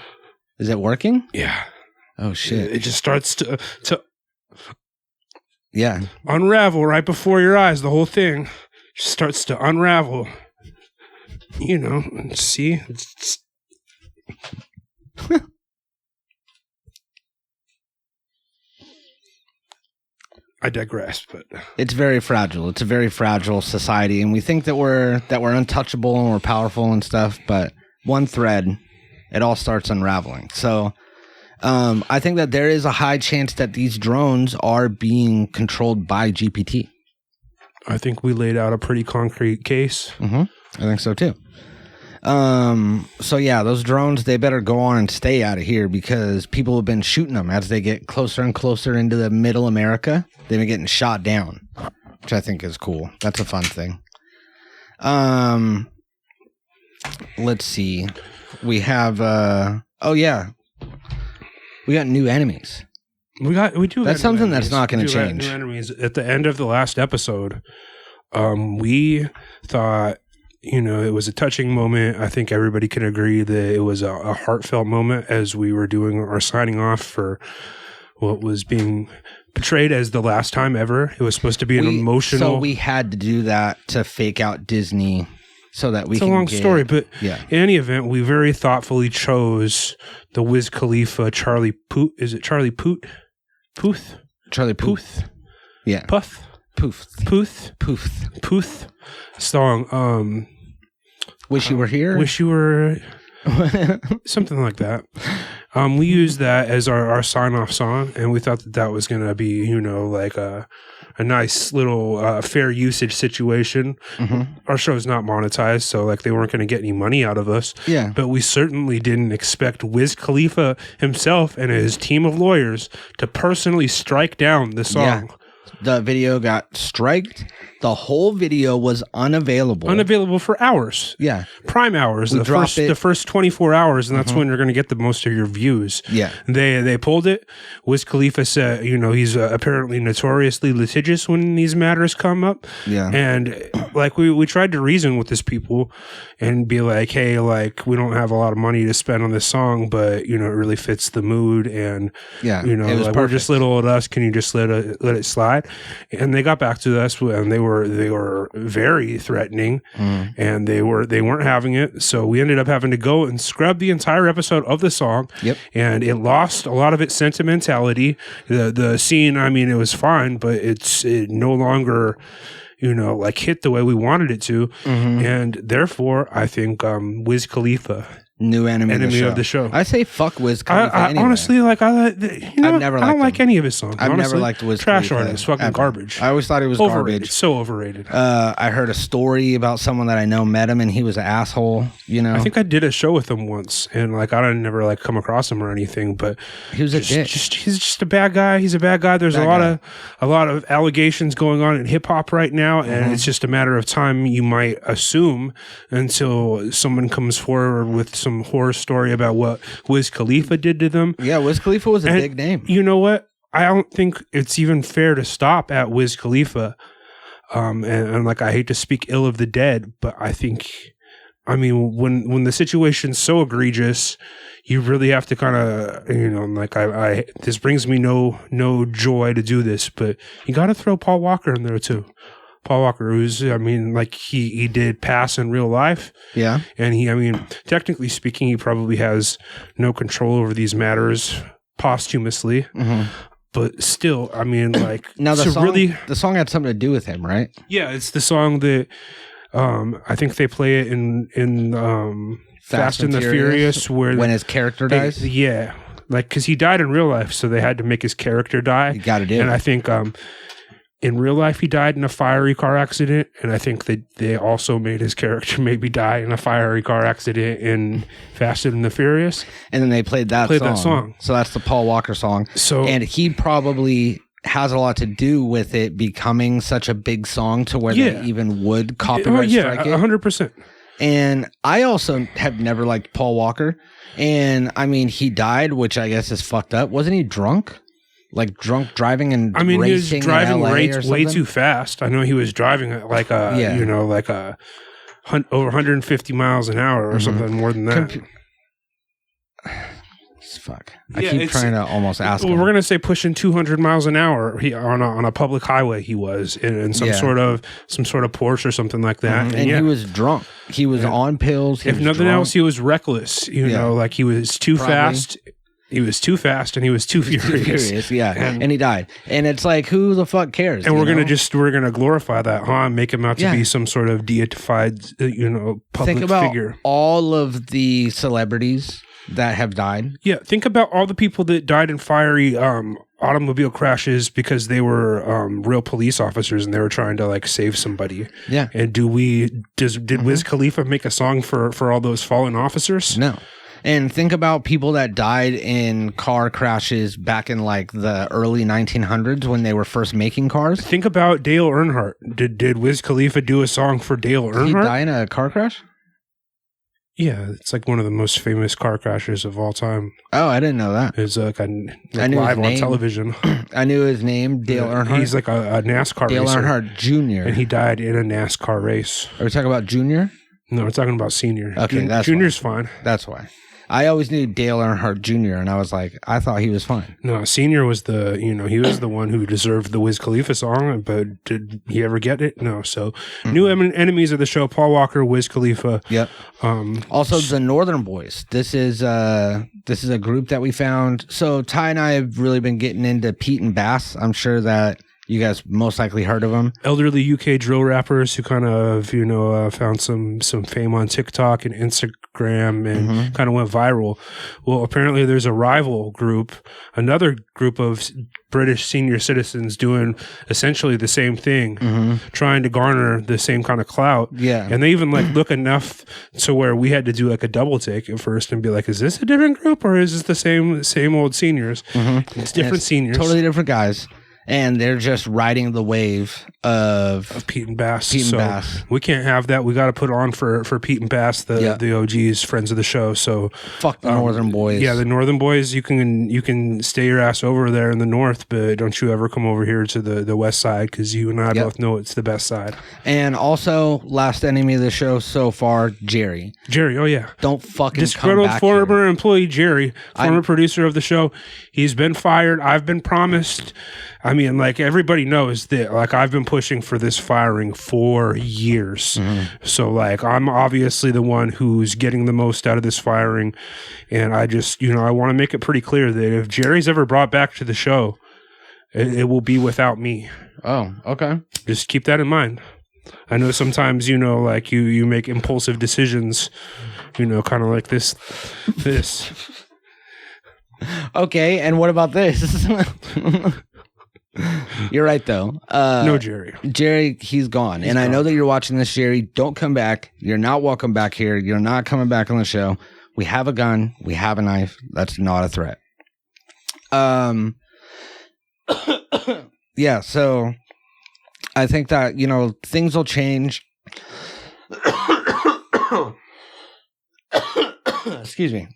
Speaker 2: Is it working?
Speaker 3: Yeah.
Speaker 2: Oh shit!
Speaker 3: It just starts to unravel right before your eyes. The whole thing just starts to unravel. You know, see. I digress, but
Speaker 2: it's very fragile. It's a very fragile society, and we think that we're untouchable and we're powerful and stuff. But one thread, it all starts unraveling. So. I think that there is a high chance that these drones are being controlled by GPT.
Speaker 3: I think we laid out a pretty concrete case.
Speaker 2: I think so too. So yeah, those drones, they better go on and stay out of here because people have been shooting them as they get closer and closer into the middle America. They've been getting shot down, which I think is cool. That's a fun thing. Let's see. We have, oh yeah. We got new enemies.
Speaker 3: We do.
Speaker 2: That's something that's not going to change.
Speaker 3: New enemies. At the end of the last episode, we thought, you know, it was a touching moment. I think everybody can agree that it was a heartfelt moment as we were doing our signing off for what was being portrayed as the last time ever. It was supposed to be an emotional.
Speaker 2: So we had to do that to fake out Disney. So that we
Speaker 3: it's a long story, but
Speaker 2: yeah.
Speaker 3: In any event, we very thoughtfully chose the Wiz Khalifa Charlie Puth. Is it Charlie Puth? Puth?
Speaker 2: Charlie Puth. Yeah.
Speaker 3: Puth.
Speaker 2: Puth.
Speaker 3: Puth.
Speaker 2: Puth.
Speaker 3: Puth. Song.
Speaker 2: Wish You Were Here?
Speaker 3: Wish You Were... something like that. We used that as our sign-off song, and we thought that was going to be, you know, like a nice little fair usage situation. Our show's not monetized, so like they weren't going to get any money out of us.
Speaker 2: Yeah.
Speaker 3: But we certainly didn't expect Wiz Khalifa himself and his team of lawyers to personally strike down the song.
Speaker 2: Yeah. The video got striked. The whole video was unavailable.
Speaker 3: Unavailable for hours.
Speaker 2: Yeah.
Speaker 3: Prime hours. The first 24 hours, and that's when you're going to get the most of your views.
Speaker 2: Yeah.
Speaker 3: They pulled it. Wiz Khalifa said, you know, he's apparently notoriously litigious when these matters come up.
Speaker 2: Yeah.
Speaker 3: And like we tried to reason with these people and be like, hey, like we don't have a lot of money to spend on this song, but you know, it really fits the mood, and you know, like, we're just little old us. Can you just let it slide? And they got back to us, and they were very threatening, and they weren't having it. So we ended up having to go and scrub the entire episode of the song.
Speaker 2: Yep.
Speaker 3: And it lost a lot of its sentimentality. The scene, I mean, it was fine, but it no longer, like hit the way we wanted it to. And therefore, I think Wiz Khalifa,
Speaker 2: new enemy
Speaker 3: of the show.
Speaker 2: I say fuck Wiz Khalifa.
Speaker 3: Anyway. Honestly, I don't like any of his songs.
Speaker 2: I've never liked Wiz
Speaker 3: Trash
Speaker 2: Khalifa.
Speaker 3: artist, fucking garbage.
Speaker 2: I always thought he was
Speaker 3: overrated.
Speaker 2: garbage.
Speaker 3: So overrated.
Speaker 2: I heard a story about someone that I know met him and he was an asshole. I
Speaker 3: think I did a show with him once, and I didn't never come across him or anything, but
Speaker 2: he was a dick.
Speaker 3: He's just a bad guy. He's a bad guy. There's a lot of allegations going on in hip hop right now, and it's just a matter of time, you might assume, until someone comes forward with some horror story about what Wiz Khalifa did to them.
Speaker 2: Yeah, Wiz Khalifa was a big name.
Speaker 3: You know what? I don't think it's even fair to stop at Wiz Khalifa. And I hate to speak ill of the dead, but I think, when the situation's so egregious, you really have to kind of, this brings me no joy to do this, but you got to throw Paul Walker in there too. Paul Walker, who's, he did pass in real life.
Speaker 2: Yeah.
Speaker 3: And technically speaking, he probably has no control over these matters posthumously. But still,
Speaker 2: now the song had something to do with him, right?
Speaker 3: Yeah, it's the song that I think they play it in Fast and the Furious, where
Speaker 2: when his character dies.
Speaker 3: Yeah, because he died in real life, so they had to make his character die.
Speaker 2: You got to do.
Speaker 3: And I think in real life he died in a fiery car accident, and I think that they also made his character maybe die in a fiery car accident in Fast and the Furious.
Speaker 2: And then they played that song. So that's the Paul Walker song. And he probably has a lot to do with it becoming such a big song to where they even would copyright strike it.
Speaker 3: 100%.
Speaker 2: And I also have never liked Paul Walker. And he died, which I guess is fucked up. Wasn't he drunk? Drunk driving and racing
Speaker 3: he was driving way too fast. I know he was driving at over 150 miles an hour or something more than that.
Speaker 2: Fuck. I keep trying to almost ask him.
Speaker 3: We're going to say pushing 200 miles an hour on a public highway he was in some sort of Porsche or something like that.
Speaker 2: And he was drunk. He was on pills.
Speaker 3: If nothing else, he was reckless. He was too fast. He was too fast and he was too furious.
Speaker 2: And he died. And it's who the fuck cares?
Speaker 3: And we're gonna glorify that, and make him out to be some sort of deified, public
Speaker 2: Think about
Speaker 3: figure.
Speaker 2: All of the celebrities that have died.
Speaker 3: Yeah, think about all the people that died in fiery automobile crashes because they were real police officers and they were trying to save somebody.
Speaker 2: Yeah.
Speaker 3: And did Wiz Khalifa make a song for all those fallen officers?
Speaker 2: No. And think about people that died in car crashes back in the early 1900s when they were first making cars.
Speaker 3: Think about Dale Earnhardt. Did Wiz Khalifa do a song for Dale Earnhardt?
Speaker 2: Did he die in a car crash?
Speaker 3: Yeah, it's one of the most famous car crashes of all time.
Speaker 2: Oh, I didn't know that.
Speaker 3: It's I knew live on television.
Speaker 2: I knew his name, Dale Earnhardt.
Speaker 3: He's a NASCAR
Speaker 2: Dale
Speaker 3: racer.
Speaker 2: Earnhardt Jr.
Speaker 3: And he died in a NASCAR race.
Speaker 2: Are we talking about Junior?
Speaker 3: No, we're talking about Senior.
Speaker 2: Okay, that's
Speaker 3: Junior's fine.
Speaker 2: That's why. I always knew Dale Earnhardt Jr. and I was I thought he was fine.
Speaker 3: No, Senior was he was the one who deserved the Wiz Khalifa song, but did he ever get it? No. So new enemies of the show: Paul Walker, Wiz Khalifa.
Speaker 2: Yep. Also, the Northern Boys. This is a group that we found. So Ty and I have really been getting into Pete and Bass. I'm sure that you guys most likely heard of them.
Speaker 3: Elderly UK drill rappers who kind of, found some fame on TikTok and Instagram and kind of went viral. Well, apparently there's a rival group, another group of British senior citizens doing essentially the same thing, trying to garner the same kind of clout.
Speaker 2: Yeah.
Speaker 3: And they even look enough to where we had to do a double take at first and be is this a different group or is this the same old seniors? It's different seniors.
Speaker 2: Totally different guys. And they're just riding the wave of
Speaker 3: Pete and Bass. Bass. We can't have that. We got to put on for Pete and Bass, the OGs, friends of the show. So
Speaker 2: fuck the Northern Boys.
Speaker 3: Yeah, the Northern Boys. You can stay your ass over there in the north, but don't you ever come over here to the west side because you and I both know it's the best side.
Speaker 2: And also, last enemy of the show so far, Jerry.
Speaker 3: Jerry, oh yeah.
Speaker 2: Don't fucking
Speaker 3: disgruntled
Speaker 2: come back
Speaker 3: former employee Jerry, former producer of the show. He's been fired. I've been promised. Everybody knows that, I've been pushing for this firing for years. So, I'm obviously the one who's getting the most out of this firing. And I just, I want to make it pretty clear that if Jerry's ever brought back to the show, It will be without me.
Speaker 2: Oh, okay.
Speaker 3: Just keep that in mind. I know sometimes, like you make impulsive decisions, kind of like this.
Speaker 2: Okay, and what about this? You're right, though.
Speaker 3: No, Jerry.
Speaker 2: Jerry, he's gone. And I know that you're watching this, Jerry. Don't come back. You're not welcome back here. You're not coming back on the show. We have a gun. We have a knife. That's not a threat. Yeah, so I think that, things will change. Excuse me.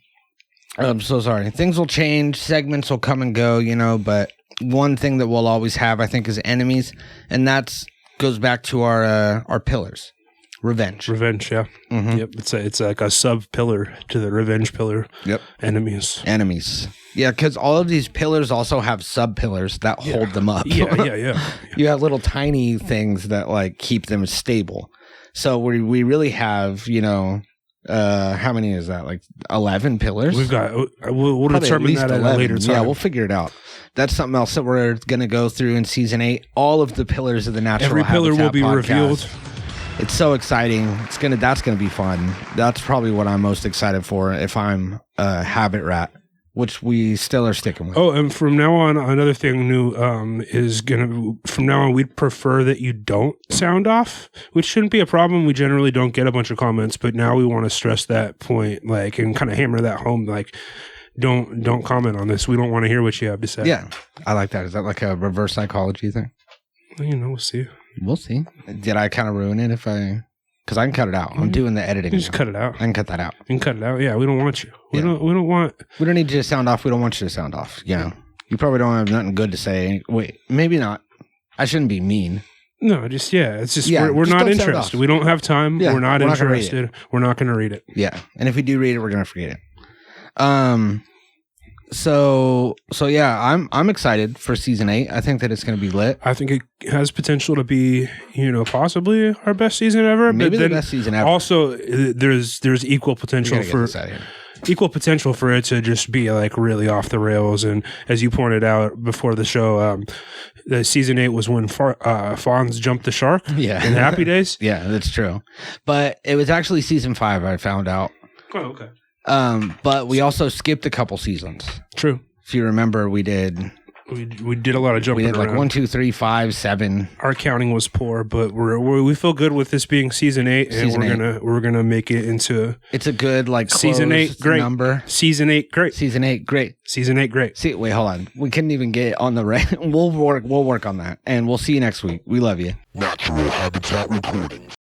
Speaker 2: I'm so sorry. Things will change. Segments will come and go, but one thing that we'll always have, I think, is enemies. And that goes back to our pillars. Revenge, yeah.
Speaker 3: Mm-hmm. Yep. It's like a sub-pillar to the revenge pillar.
Speaker 2: Yep.
Speaker 3: Enemies.
Speaker 2: Yeah, because all of these pillars also have sub-pillars that hold them up.
Speaker 3: Yeah.
Speaker 2: You have little tiny things that, like, keep them stable. So we really have, how many is that? Like 11 pillars?
Speaker 3: We've got, we'll determine that at a later time.
Speaker 2: Yeah, we'll figure it out. That's something else that we're going to go through in season 8. All of the pillars of the natural
Speaker 3: Every pillar
Speaker 2: habitat
Speaker 3: will be
Speaker 2: podcast.
Speaker 3: revealed.
Speaker 2: It's so exciting. That's gonna be fun. That's probably what I'm most excited for if I'm a habit rat, which we still are sticking with.
Speaker 3: Oh, and from now on, another thing new is from now on, we'd prefer that you don't sound off, which shouldn't be a problem. We generally don't get a bunch of comments, but now we want to stress that point, like, and kind of hammer that home, like, don't comment on this. We don't want to hear what you have to say.
Speaker 2: Yeah, I like that. Is that like a reverse psychology thing?
Speaker 3: We'll see.
Speaker 2: We'll see. Did I kind of ruin it because I can cut it out. I'm doing the editing.
Speaker 3: Just cut it out.
Speaker 2: I can cut that out.
Speaker 3: You can cut it out. Yeah, we don't want you. We don't
Speaker 2: need you to sound off. We don't want you to sound off. You probably don't have nothing good to say. Wait, maybe not. I shouldn't be mean.
Speaker 3: No, it's just we're not interested. We don't have time.
Speaker 2: Yeah,
Speaker 3: we're not interested. We're not going to read it.
Speaker 2: Yeah, and if we do read it, we're going to forget it. So yeah, I'm excited for season 8. I think that it's going to be lit.
Speaker 3: I think it has potential to be, possibly our best season ever.
Speaker 2: Maybe the best season ever.
Speaker 3: Also, there's equal potential for it to just be like really off the rails. And as you pointed out before the show, the season 8 was when Fonz jumped the shark.
Speaker 2: Yeah,
Speaker 3: in Happy Days.
Speaker 2: Yeah, that's true. But it was actually season 5. I found out.
Speaker 3: Oh, okay.
Speaker 2: But we also skipped a couple seasons.
Speaker 3: True.
Speaker 2: If you remember, we did
Speaker 3: a lot of jumping.
Speaker 2: We did like
Speaker 3: around.
Speaker 2: 1, 2, 3, 5, 7.
Speaker 3: Our counting was poor, but we feel good with this being season 8, and we're gonna make it into.
Speaker 2: It's a good
Speaker 3: season 8 great
Speaker 2: number.
Speaker 3: Season 8 great.
Speaker 2: Season 8 great.
Speaker 3: Season 8 great.
Speaker 2: See, wait, hold on. We couldn't even get on the right. We'll work on that, and we'll see you next week. We love you.
Speaker 5: Natural Habitat Recordings.